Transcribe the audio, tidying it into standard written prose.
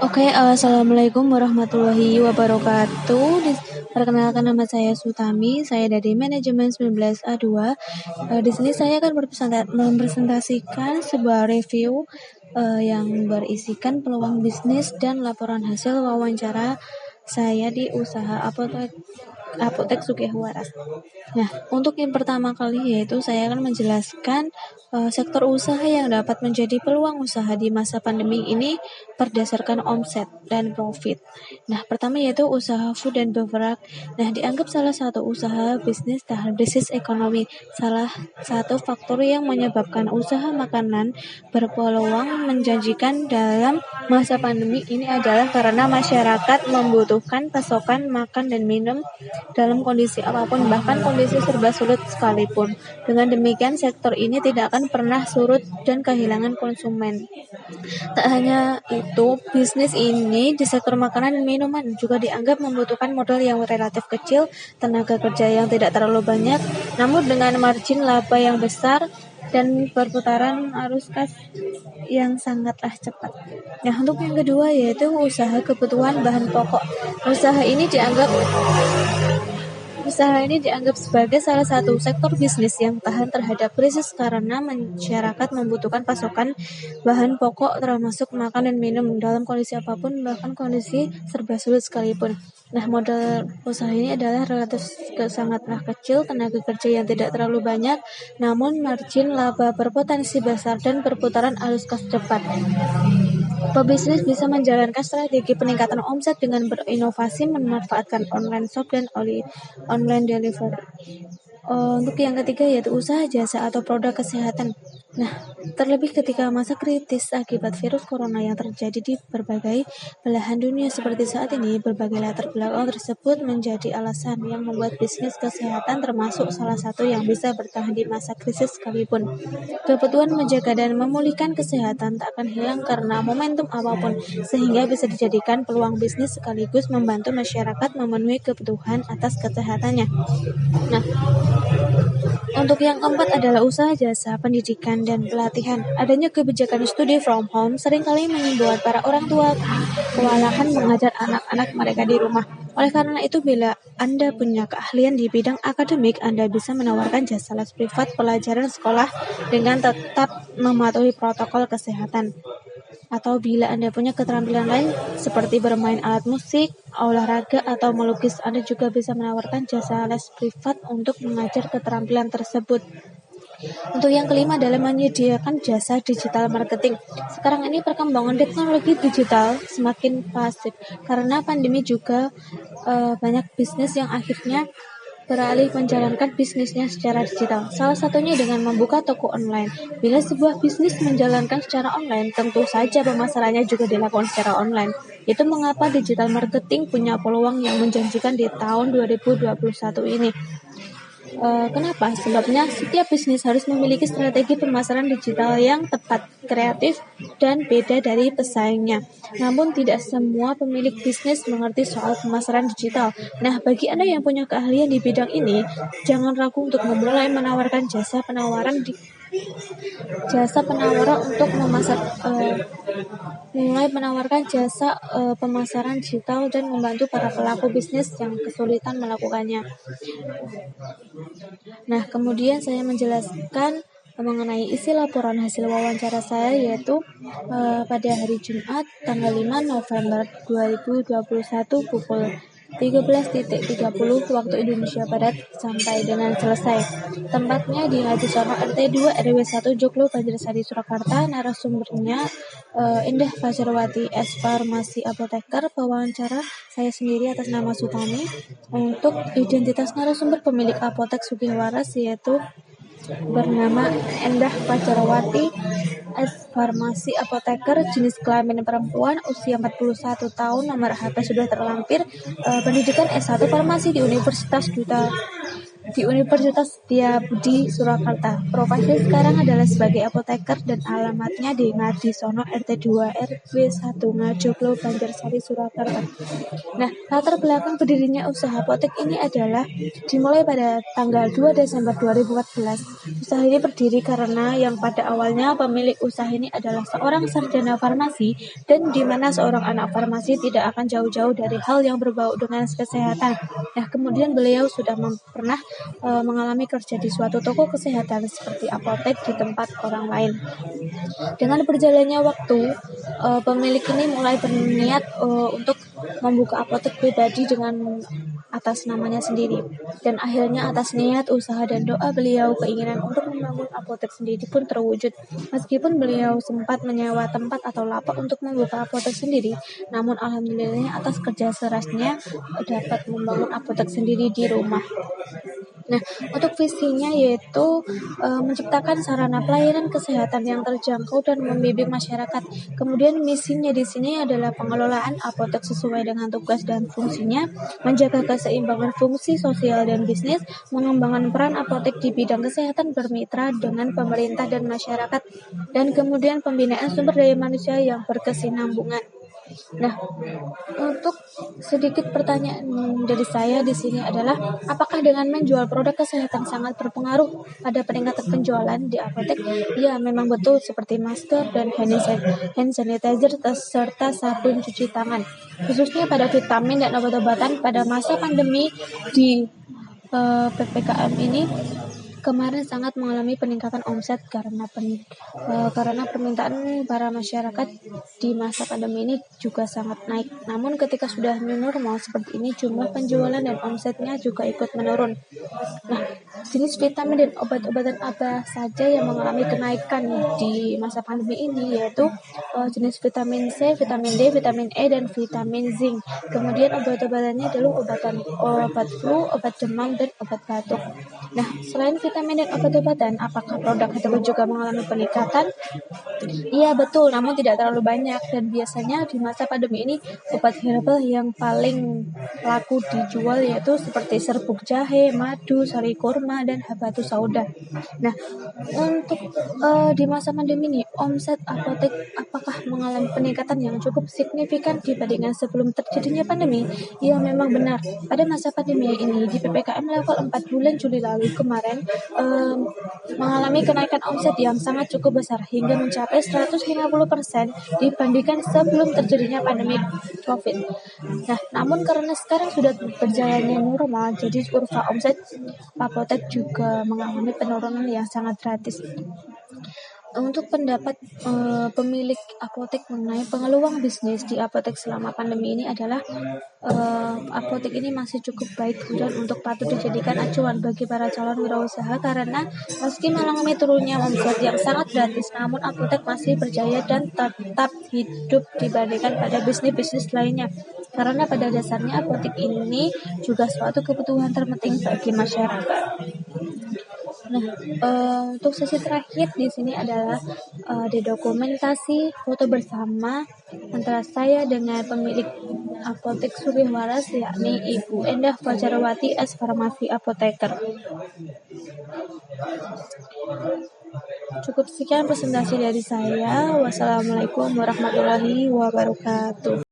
Oke, assalamualaikum warahmatullahi wabarakatuh. Perkenalkan nama saya Sutami, saya dari manajemen 19A2. Di sini saya akan mempresentasikan sebuah review yang berisikan peluang bisnis dan laporan hasil wawancara saya di usaha Apotek Sugihwaras. Nah, untuk yang pertama kali yaitu saya akan menjelaskan sektor usaha yang dapat menjadi peluang usaha di masa pandemi ini berdasarkan omset dan profit. Nah, pertama yaitu usaha food and beverage. Nah, dianggap salah satu usaha bisnis dalam krisis ekonomi. Salah satu faktor yang menyebabkan usaha makanan berpeluang menjanjikan dalam masa pandemi ini adalah karena masyarakat membutuhkan pasokan makan dan minum dalam kondisi apapun, bahkan kondisi serba sulit sekalipun. Dengan demikian, sektor ini tidak akan pernah surut dan kehilangan konsumen. Tak hanya itu, bisnis ini di sektor makanan dan minuman juga dianggap membutuhkan modal yang relatif kecil, tenaga kerja yang tidak terlalu banyak, namun dengan margin laba yang besar dan perputaran arus kas yang sangatlah cepat. Nah, untuk yang kedua yaitu usaha kebutuhan bahan pokok. Usaha ini dianggap sebagai salah satu sektor bisnis yang tahan terhadap krisis karena masyarakat membutuhkan pasokan bahan pokok termasuk makan dan minum dalam kondisi apapun, bahkan kondisi serba sulit sekalipun. Nah, modal usaha ini adalah relatif sangatlah kecil, tenaga kerja yang tidak terlalu banyak, namun margin laba berpotensi besar dan perputaran arus kas cepat. Pebisnis bisa menjalankan strategi peningkatan omset dengan berinovasi memanfaatkan online shop dan online delivery. Untuk yang ketiga yaitu usaha jasa atau produk kesehatan. Nah, terlebih ketika masa kritis akibat virus corona yang terjadi di berbagai belahan dunia seperti saat ini, berbagai latar belakang tersebut menjadi alasan yang membuat bisnis kesehatan termasuk salah satu yang bisa bertahan di masa krisis sekalipun. Kebutuhan menjaga dan memulihkan kesehatan tak akan hilang karena momentum apapun, sehingga bisa dijadikan peluang bisnis sekaligus membantu masyarakat memenuhi kebutuhan atas kesehatannya. Nah, untuk yang keempat adalah usaha jasa, pendidikan, dan pelatihan. Adanya kebijakan studi from home seringkali membuat para orang tua kewalahan mengajar anak-anak mereka di rumah. Oleh karena itu, bila Anda punya keahlian di bidang akademik, Anda bisa menawarkan jasa les privat pelajaran sekolah dengan tetap mematuhi protokol kesehatan. Atau bila Anda punya keterampilan lain seperti bermain alat musik, olahraga, atau melukis, Anda juga bisa menawarkan jasa les privat untuk mengajar keterampilan tersebut. Untuk yang kelima adalah menyediakan jasa digital marketing. Sekarang ini perkembangan teknologi digital semakin pasif karena pandemi juga banyak bisnis yang akhirnya beralih menjalankan bisnisnya secara digital. Salah satunya dengan membuka toko online. Bila sebuah bisnis menjalankan secara online, tentu saja pemasarannya juga dilakukan secara online. Itu mengapa digital marketing punya peluang yang menjanjikan di tahun 2021 ini. Kenapa? Sebabnya setiap bisnis harus memiliki strategi pemasaran digital yang tepat, kreatif, dan beda dari pesaingnya. Namun tidak semua pemilik bisnis mengerti soal pemasaran digital. Nah, bagi Anda yang punya keahlian di bidang ini, jangan ragu untuk memulai menawarkan jasa penawaran untuk mulai menawarkan jasa pemasaran digital dan membantu para pelaku bisnis yang kesulitan melakukannya. Nah, kemudian saya menjelaskan mengenai isi laporan hasil wawancara saya yaitu pada hari Jumat tanggal 5 November 2021 pukul 13.30 waktu Indonesia Barat sampai dengan selesai. Tempatnya di Hadisono RT 2 RW 1 Joglo Banjarsari Surakarta. Narasumbernya Indah Fajarwati S Farmasi Apoteker. Pewawancara saya sendiri atas nama Sutami. Untuk identitas narasumber pemilik Apotek Sugihwaras yaitu bernama Endah Fajarwati S Farmasi Apoteker, jenis kelamin perempuan, usia 41 tahun, nomor HP sudah terlampir, pendidikan S1 Farmasi di Universitas Duta di Universitas Setiabudi Surakarta. Profesi sekarang adalah sebagai apoteker dan alamatnya di Ngadisono RT 2 RW 1 Ngajoglo Banjarsari Surakarta. Nah, latar belakang berdirinya usaha apotek ini adalah dimulai pada tanggal 2 Desember 2014. Usaha ini berdiri karena yang pada awalnya pemilik usaha ini adalah seorang sarjana farmasi dan di mana seorang anak farmasi tidak akan jauh-jauh dari hal yang berbau dengan kesehatan. Nah, kemudian beliau sudah pernah mengalami kerja di suatu toko kesehatan seperti apotek di tempat orang lain. Dengan berjalannya waktu, pemilik ini mulai berniat untuk membuka apotek pribadi dengan atas namanya sendiri. Dan akhirnya atas niat, usaha, dan doa beliau, keinginan untuk membangun apotek sendiri pun terwujud. Meskipun beliau sempat menyewa tempat atau lapak untuk membuka apotek sendiri, namun alhamdulillahnya atas kerja kerasnya dapat membangun apotek sendiri di rumah. Nah, untuk visinya yaitu menciptakan sarana pelayanan kesehatan yang terjangkau dan membimbing masyarakat. Kemudian misinya di sini adalah pengelolaan apotek sesuai dengan tugas dan fungsinya, menjaga keseimbangan fungsi sosial dan bisnis, mengembangkan peran apotek di bidang kesehatan bermitra dengan pemerintah dan masyarakat, dan kemudian pembinaan sumber daya manusia yang berkesinambungan. Nah, untuk sedikit pertanyaan dari saya di sini adalah, apakah dengan menjual produk kesehatan sangat berpengaruh pada peningkatan penjualan di apotek? Ya, memang betul, seperti masker dan hand sanitizer serta sabun cuci tangan. Khususnya pada vitamin dan obat-obatan pada masa pandemi di PPKM ini kemarin sangat mengalami peningkatan omset karena permintaan para masyarakat di masa pandemi ini juga sangat naik. Namun ketika sudah new normal seperti ini, jumlah penjualan dan omsetnya juga ikut menurun. Nah, jenis vitamin dan obat-obatan apa saja yang mengalami kenaikan di masa pandemi ini, yaitu jenis vitamin C, vitamin D, vitamin E, dan vitamin zinc. Kemudian obat-obatannya adalah obat flu, obat demam, dan obat batuk. Nah, selain vitamin dan obat-obatan, apakah produk tersebut juga mengalami peningkatan? Iya, betul, namun tidak terlalu banyak. Dan biasanya di masa pandemi ini, obat herbal yang paling laku dijual yaitu seperti serbuk jahe, madu, sari kurma, dan habatus sauda. Nah, untuk di masa pandemi ini, omset apotek apakah mengalami peningkatan yang cukup signifikan dibandingkan sebelum terjadinya pandemi? Iya, memang benar. Pada masa pandemi ini, di PPKM level 4 bulan Juli lalu kemarin, mengalami kenaikan omset yang sangat cukup besar hingga mencapai 150% dibandingkan sebelum terjadinya pandemi COVID. Nah, namun karena sekarang sudah berjalannya normal, jadi kurva omset apotek juga mengalami penurunan yang sangat drastis. Untuk pendapat pemilik apotek mengenai peluang bisnis di apotek selama pandemi ini adalah apotek ini masih cukup baik dan untuk patut dijadikan acuan bagi para calon wirausaha karena meski mengalami turunnya omset yang sangat drastis, namun apotek masih berjaya dan tetap hidup dibandingkan pada bisnis-bisnis lainnya. Karena pada dasarnya apotek ini juga suatu kebutuhan terpenting bagi masyarakat. Nah, untuk sesi terakhir di sini adalah dokumentasi foto bersama antara saya dengan pemilik apotek Surya Waras, yakni Ibu Endah Fajarwati S. Farmasi Apoteker. Cukup sekian presentasi dari saya. Wassalamualaikum warahmatullahi wabarakatuh.